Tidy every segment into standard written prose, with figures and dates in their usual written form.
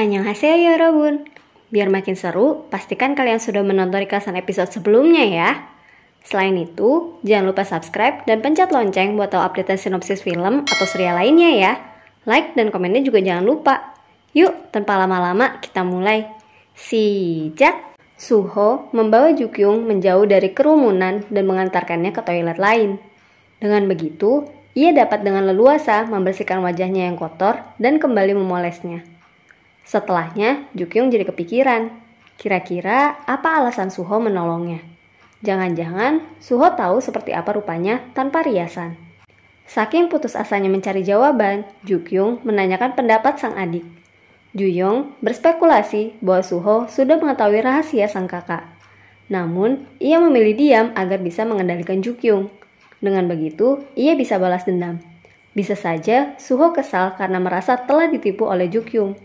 Annyeonghaseyo yorobun. Biar makin seru, pastikan kalian sudah menonton rekasan episode sebelumnya ya. Selain itu, jangan lupa subscribe dan pencet lonceng buat tahu update sinopsis film atau serial lainnya ya. Like dan komennya juga jangan lupa. Yuk, tanpa lama-lama kita mulai. Sejak Suho membawa Jukyung menjauh dari kerumunan dan mengantarkannya ke toilet lain. Dengan begitu, ia dapat dengan leluasa membersihkan wajahnya yang kotor dan kembali memolesnya. Setelahnya, Jukyung jadi kepikiran. Kira-kira apa alasan Suho menolongnya? Jangan-jangan Suho tahu seperti apa rupanya tanpa riasan. Saking putus asanya mencari jawaban, Jukyung menanyakan pendapat sang adik. Juyong berspekulasi bahwa Suho sudah mengetahui rahasia sang kakak. Namun, ia memilih diam agar bisa mengendalikan Jukyung. Dengan begitu, ia bisa balas dendam. Bisa saja Suho kesal karena merasa telah ditipu oleh Jukyung.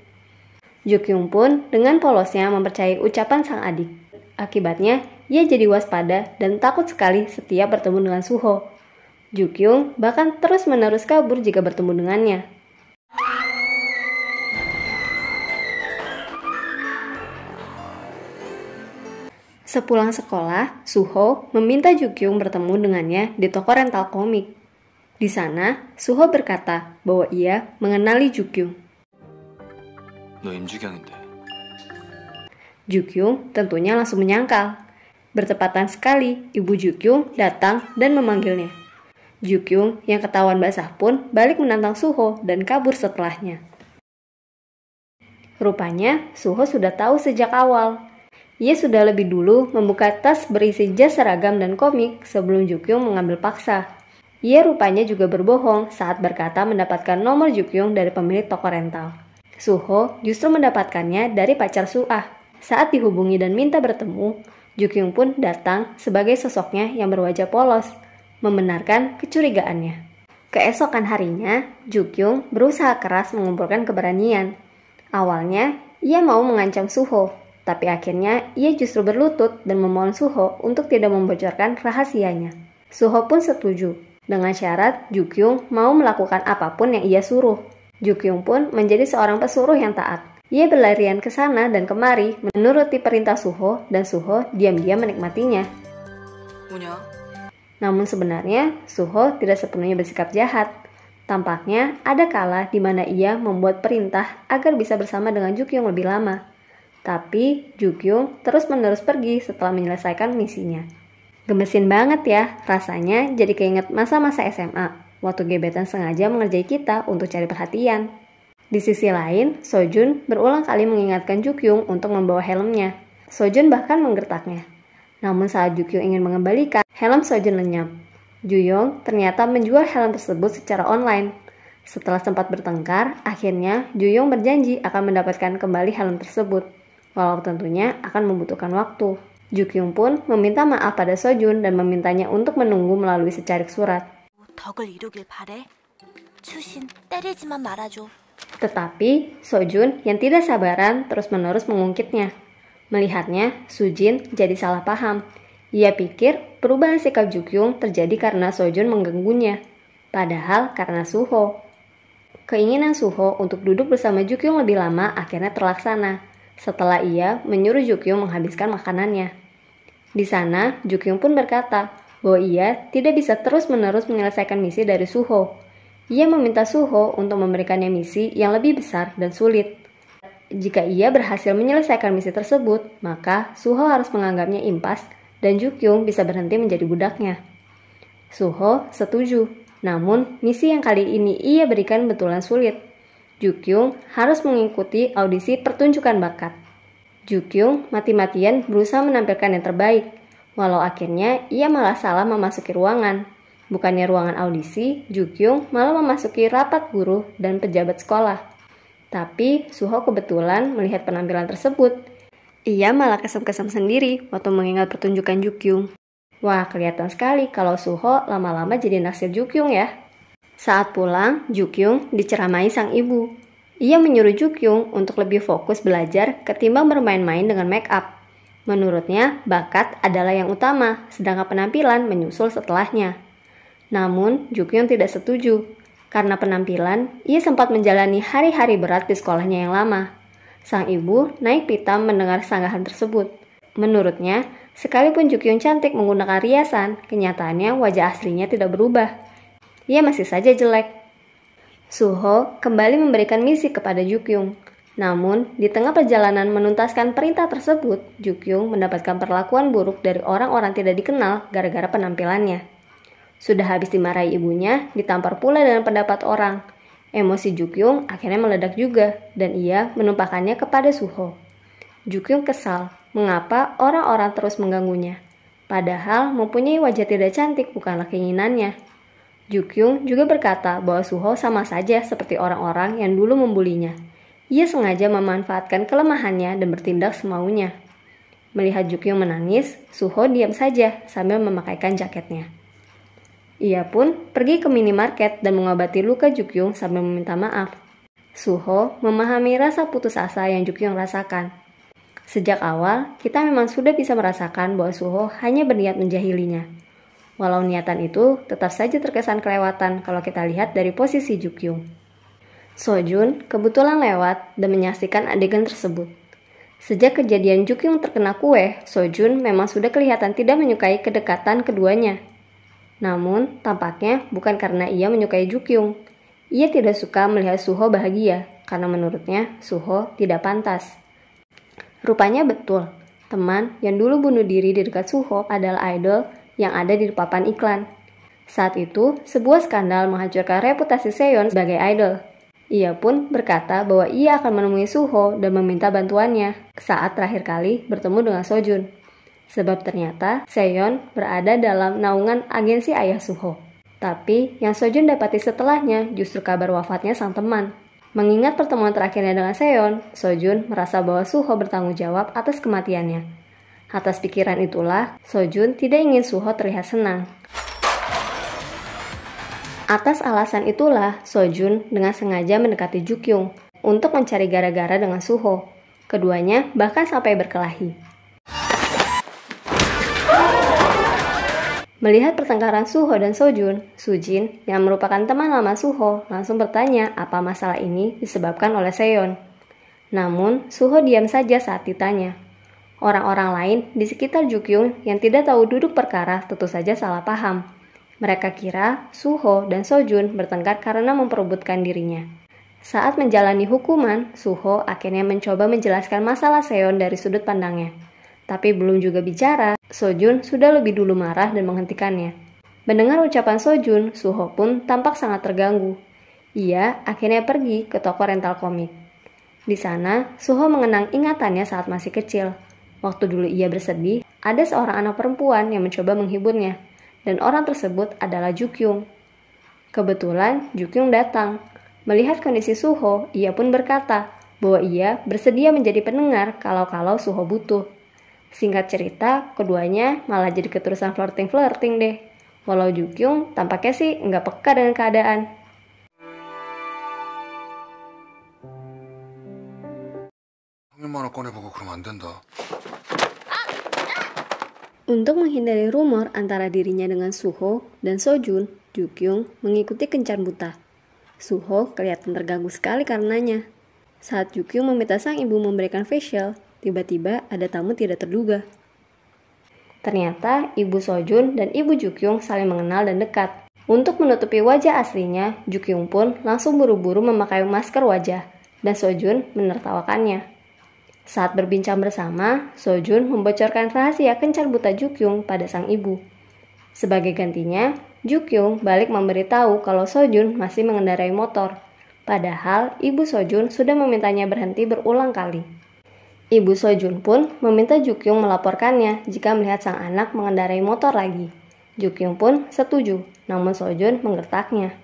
Jukyung pun dengan polosnya mempercayai ucapan sang adik. Akibatnya, ia jadi waspada dan takut sekali setiap bertemu dengan Suho. Jukyung bahkan terus-menerus kabur jika bertemu dengannya. Sepulang sekolah, Suho meminta Jukyung bertemu dengannya di toko rental komik. Di sana, Suho berkata bahwa ia mengenali Jukyung. 너 임주경인데. Jukyung tentunya langsung menyangkal. Bertepatan sekali, ibu Jukyung datang dan memanggilnya. Jukyung yang ketahuan basah pun balik menantang Suho dan kabur setelahnya. Rupanya, Suho sudah tahu sejak awal. Ia sudah lebih dulu membuka tas berisi jas seragam dan komik sebelum Jukyung mengambil paksa. Ia rupanya juga berbohong saat berkata mendapatkan nomor Jukyung dari pemilik toko rental. Suho justru mendapatkannya dari pacar Suah. Saat dihubungi dan minta bertemu, Jukyung pun datang sebagai sosoknya yang berwajah polos, membenarkan kecurigaannya. Keesokan harinya, Jukyung berusaha keras mengumpulkan keberanian. Awalnya, ia mau mengancam Suho, tapi akhirnya ia justru berlutut dan memohon Suho untuk tidak membocorkan rahasianya. Suho pun setuju, dengan syarat Jukyung mau melakukan apapun yang ia suruh. Jukyung pun menjadi seorang pesuruh yang taat. Ia berlarian ke sana dan kemari menuruti perintah Suho dan Suho diam-diam menikmatinya. Namun sebenarnya Suho tidak sepenuhnya bersikap jahat. Tampaknya ada kala di mana ia membuat perintah agar bisa bersama dengan Jukyung lebih lama. Tapi Jukyung terus-menerus pergi setelah menyelesaikan misinya. Gemesin banget ya, rasanya jadi keinget masa-masa SMA, waktu gebetan sengaja mengerjai kita untuk cari perhatian. Di sisi lain, Sojun berulang kali mengingatkan Jukyung untuk membawa helmnya. Sojun bahkan menggertaknya. Namun saat Jukyung ingin mengembalikan, helm Sojun lenyap. Juyong ternyata menjual helm tersebut secara online. Setelah sempat bertengkar, akhirnya Juyong berjanji akan mendapatkan kembali helm tersebut. Walau tentunya akan membutuhkan waktu. Jukyung pun meminta maaf pada Sojun dan memintanya untuk menunggu melalui secarik surat. Tetapi Sojun yang tidak sabaran terus-menerus mengungkitnya. Melihatnya, Sujin jadi salah paham. Ia pikir perubahan sikap Jukyung terjadi karena Sojun mengganggunya. Padahal karena Suho. Keinginan Suho untuk duduk bersama Jukyung lebih lama akhirnya terlaksana setelah ia menyuruh Jukyung menghabiskan makanannya. Di sana, Jukyung pun berkata bahwa ia tidak bisa terus-menerus menyelesaikan misi dari Suho. Ia meminta Suho untuk memberikannya misi yang lebih besar dan sulit. Jika ia berhasil menyelesaikan misi tersebut, maka Suho harus menganggapnya impas dan Jukyung bisa berhenti menjadi budaknya. Suho setuju, namun misi yang kali ini ia berikan betulan sulit. Jukyung harus mengikuti audisi pertunjukan bakat. Jukyung mati-matian berusaha menampilkan yang terbaik, walau akhirnya ia malah salah memasuki ruangan. Bukannya ruangan audisi, Jukyung malah memasuki rapat guru dan pejabat sekolah. Tapi Suho kebetulan melihat penampilan tersebut. Ia malah kesem-kesem sendiri waktu mengingat pertunjukan Jukyung. Wah, kelihatan sekali kalau Suho lama-lama jadi naksir Jukyung ya. Saat pulang, Jukyung diceramai sang ibu. Ia menyuruh Jukyung untuk lebih fokus belajar ketimbang bermain-main dengan make up. Menurutnya, bakat adalah yang utama, sedangkan penampilan menyusul setelahnya. Namun, Jukyung tidak setuju. Karena penampilan, ia sempat menjalani hari-hari berat di sekolahnya yang lama. Sang ibu naik pitam mendengar sanggahan tersebut. Menurutnya, sekalipun Jukyung cantik menggunakan riasan, kenyataannya wajah aslinya tidak berubah. Ia masih saja jelek. Suho kembali memberikan misi kepada Jukyung. Namun, di tengah perjalanan menuntaskan perintah tersebut, Jukyung mendapatkan perlakuan buruk dari orang-orang tidak dikenal gara-gara penampilannya. Sudah habis dimarahi ibunya, ditampar pula dengan pendapat orang. Emosi Jukyung akhirnya meledak juga, dan ia menumpahkannya kepada Suho. Jukyung kesal, mengapa orang-orang terus mengganggunya. Padahal mempunyai wajah tidak cantik bukanlah keinginannya. Jukyung juga berkata bahwa Suho sama saja seperti orang-orang yang dulu membulinya. Ia sengaja memanfaatkan kelemahannya dan bertindak semaunya. Melihat Jukyung menangis, Suho diam saja sambil memakaikan jaketnya. Ia pun pergi ke minimarket dan mengobati luka Jukyung sambil meminta maaf. Suho memahami rasa putus asa yang Jukyung rasakan. Sejak awal, kita memang sudah bisa merasakan bahwa Suho hanya berniat menjahilinya. Walau niatan itu tetap saja terkesan kelewatan kalau kita lihat dari posisi Jukyung. Sojun kebetulan lewat dan menyaksikan adegan tersebut. Sejak kejadian Jukyung terkena kue, Sojun memang sudah kelihatan tidak menyukai kedekatan keduanya. Namun, tampaknya bukan karena ia menyukai Jukyung. Ia tidak suka melihat Suho bahagia, karena menurutnya Suho tidak pantas. Rupanya betul, teman yang dulu bunuh diri di dekat Suho adalah idol yang ada di papan iklan. Saat itu, sebuah skandal menghancurkan reputasi Seon sebagai idol. Ia pun berkata bahwa ia akan menemui Suho dan meminta bantuannya saat terakhir kali bertemu dengan Sojun. Sebab ternyata Seon berada dalam naungan agensi ayah Suho. Tapi yang Sojun dapati setelahnya justru kabar wafatnya sang teman. Mengingat pertemuan terakhirnya dengan Seon, Sojun merasa bahwa Suho bertanggung jawab atas kematiannya. Atas pikiran itulah, Sojun tidak ingin Suho terlihat senang. Atas alasan itulah, Sojun dengan sengaja mendekati Jukyung untuk mencari gara-gara dengan Suho. Keduanya bahkan sampai berkelahi. Melihat pertengkaran Suho dan Sojun, Sujin yang merupakan teman lama Suho langsung bertanya apa masalah ini disebabkan oleh Seon. Namun, Suho diam saja saat ditanya. Orang-orang lain di sekitar Jukyung yang tidak tahu duduk perkara tentu saja salah paham. Mereka kira Suho dan Sojun bertengkar karena memperebutkan dirinya. Saat menjalani hukuman, Suho akhirnya mencoba menjelaskan masalah Seon dari sudut pandangnya. Tapi belum juga bicara, Sojun sudah lebih dulu marah dan menghentikannya. Mendengar ucapan Sojun, Suho pun tampak sangat terganggu. Ia akhirnya pergi ke toko rental komik. Di sana, Suho mengenang ingatannya saat masih kecil. Waktu dulu ia bersedih, ada seorang anak perempuan yang mencoba menghiburnya, dan orang tersebut adalah Jukyung. Kebetulan, Jukyung datang. Melihat kondisi Suho, ia pun berkata bahwa ia bersedia menjadi pendengar kalau-kalau Suho butuh. Singkat cerita, keduanya malah jadi keterusan flirting-flirting deh. Walau Jukyung tampaknya sih nggak peka dengan keadaan. Untuk menghindari rumor antara dirinya dengan Suho dan Sojun, Jukyung mengikuti kencan buta. Suho kelihatan terganggu sekali karenanya. Saat Jukyung meminta sang ibu memberikan facial, tiba-tiba ada tamu tidak terduga. Ternyata ibu Sojun dan ibu Jukyung saling mengenal dan dekat. Untuk menutupi wajah aslinya, Jukyung pun langsung buru-buru memakai masker wajah, dan Sojun menertawakannya. Saat berbincang bersama, Sojun membocorkan rahasia kencan buta Jukyung pada sang ibu. Sebagai gantinya, Jukyung balik memberitahu kalau Sojun masih mengendarai motor. Padahal ibu Sojun sudah memintanya berhenti berulang kali. Ibu Sojun pun meminta Jukyung melaporkannya jika melihat sang anak mengendarai motor lagi. Jukyung pun setuju, namun Sojun menggertaknya.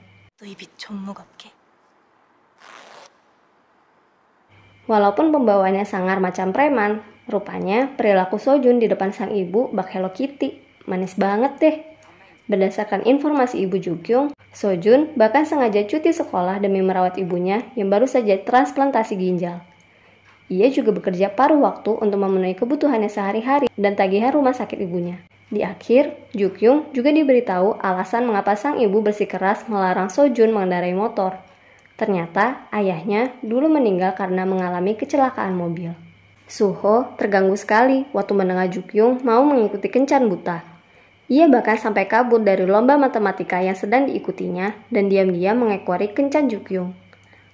Walaupun pembawaannya sangar macam preman, rupanya perilaku Sojun di depan sang ibu bak Hello Kitty. Manis banget deh. Berdasarkan informasi ibu Jukyung, Sojun bahkan sengaja cuti sekolah demi merawat ibunya yang baru saja transplantasi ginjal. Ia juga bekerja paruh waktu untuk memenuhi kebutuhannya sehari-hari dan tagihan rumah sakit ibunya. Di akhir, Jukyung juga diberitahu alasan mengapa sang ibu bersikeras melarang Sojun mengendarai motor. Ternyata ayahnya dulu meninggal karena mengalami kecelakaan mobil. Suho terganggu sekali waktu mendengar Jukyung mau mengikuti kencan buta. Ia bahkan sampai kabur dari lomba matematika yang sedang diikutinya dan diam-diam mengekuari kencan Jukyung.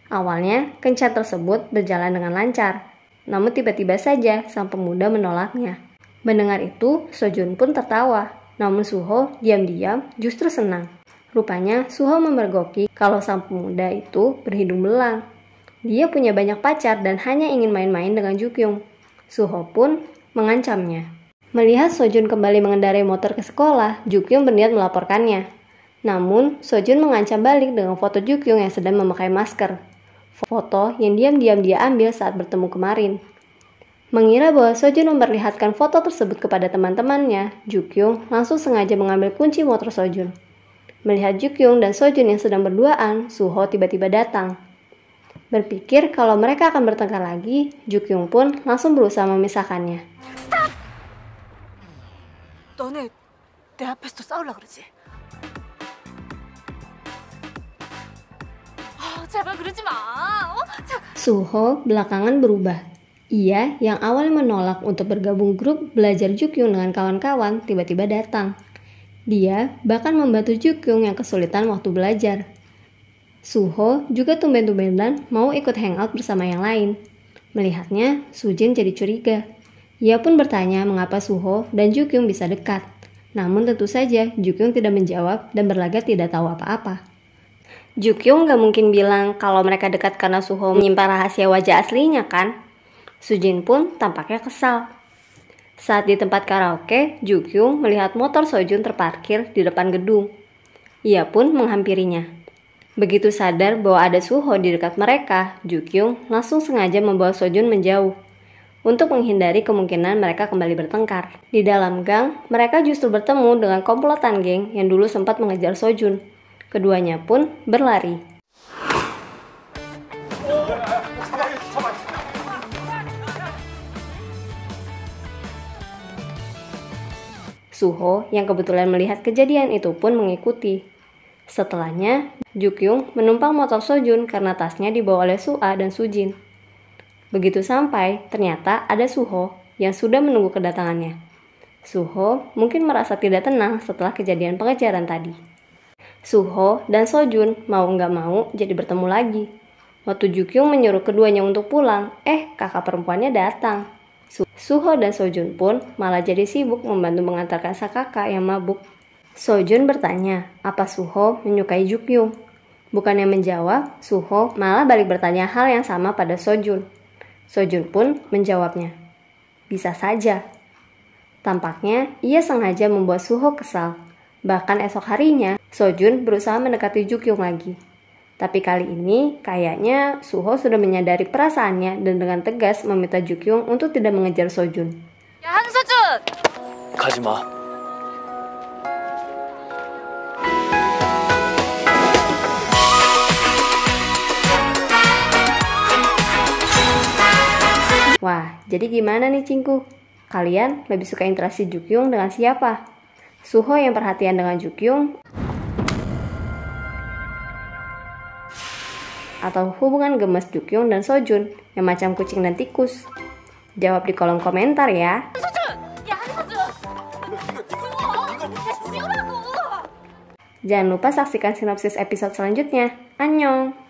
Awalnya, kencan tersebut berjalan dengan lancar, namun tiba-tiba saja sang pemuda menolaknya. Mendengar itu, Sojun pun tertawa, namun Suho diam-diam justru senang. Rupanya Suho memergoki kalau sang pemuda itu berhidung belang. Dia punya banyak pacar dan hanya ingin main-main dengan Jukyung. Suho pun mengancamnya. Melihat Sojun kembali mengendarai motor ke sekolah, Jukyung berniat melaporkannya. Namun, Sojun mengancam balik dengan foto Jukyung yang sedang memakai masker. Foto yang diam-diam dia ambil saat bertemu kemarin. Mengira bahwa Sojun memperlihatkan foto tersebut kepada teman-temannya, Jukyung langsung sengaja mengambil kunci motor Sojun. Melihat Jukyung dan Sojun yang sedang berduaan, Suho tiba-tiba datang. Berpikir kalau mereka akan bertengkar lagi, Jukyung pun langsung berusaha memisahkannya. Stop! 너네 내 앞에서 또 싸우려 그러지? 제발 그러지 마. Suho belakangan berubah. Ia yang awalnya menolak untuk bergabung grup belajar Jukyung dengan kawan-kawan tiba-tiba datang. Dia bahkan membantu Jukyung yang kesulitan waktu belajar. Suho juga tumben-tumbenan mau ikut hangout bersama yang lain. Melihatnya, Sujin jadi curiga. Ia pun bertanya mengapa Suho dan Jukyung bisa dekat. Namun tentu saja Jukyung tidak menjawab dan berlagak tidak tahu apa-apa. Jukyung gak mungkin bilang kalau mereka dekat karena Suho menyimpan rahasia wajah aslinya kan? Sujin pun tampaknya kesal. Saat di tempat karaoke, Jukyung melihat motor Sojun terparkir di depan gedung. Ia pun menghampirinya. Begitu sadar bahwa ada Suho di dekat mereka, Jukyung langsung sengaja membawa Sojun menjauh untuk menghindari kemungkinan mereka kembali bertengkar. Di dalam gang, mereka justru bertemu dengan komplotan geng yang dulu sempat mengejar Sojun. Keduanya pun berlari. Suho yang kebetulan melihat kejadian itu pun mengikuti. Setelahnya, Jukyung menumpang motor Sojun karena tasnya dibawa oleh Su'a dan Sujin. Begitu sampai, ternyata ada Suho yang sudah menunggu kedatangannya. Suho mungkin merasa tidak tenang setelah kejadian pengejaran tadi. Suho dan Sojun mau nggak mau jadi bertemu lagi. Waktu Jukyung menyuruh keduanya untuk pulang, kakak perempuannya datang. Suho dan Sojun pun malah jadi sibuk membantu mengantarkan sang kakak yang mabuk. Sojun bertanya, apa Suho menyukai Jukyung? Bukannya menjawab, Suho malah balik bertanya hal yang sama pada Sojun. Sojun pun menjawabnya, bisa saja. Tampaknya ia sengaja membuat Suho kesal. Bahkan esok harinya, Sojun berusaha mendekati Jukyung lagi. Tapi kali ini, kayaknya Suho sudah menyadari perasaannya dan dengan tegas meminta Jukyung untuk tidak mengejar Sojun. 야, 한서준! 가지 마. Wah, jadi gimana nih Cingku? Kalian lebih suka interaksi Jukyung dengan siapa? Suho yang perhatian dengan Jukyung? Atau hubungan gemes Jukyung dan Sojun yang macam kucing dan tikus? Jawab di kolom komentar ya. 한서준! 야, 한서준! 지우라고! Jangan lupa saksikan sinopsis episode selanjutnya. Annyeong!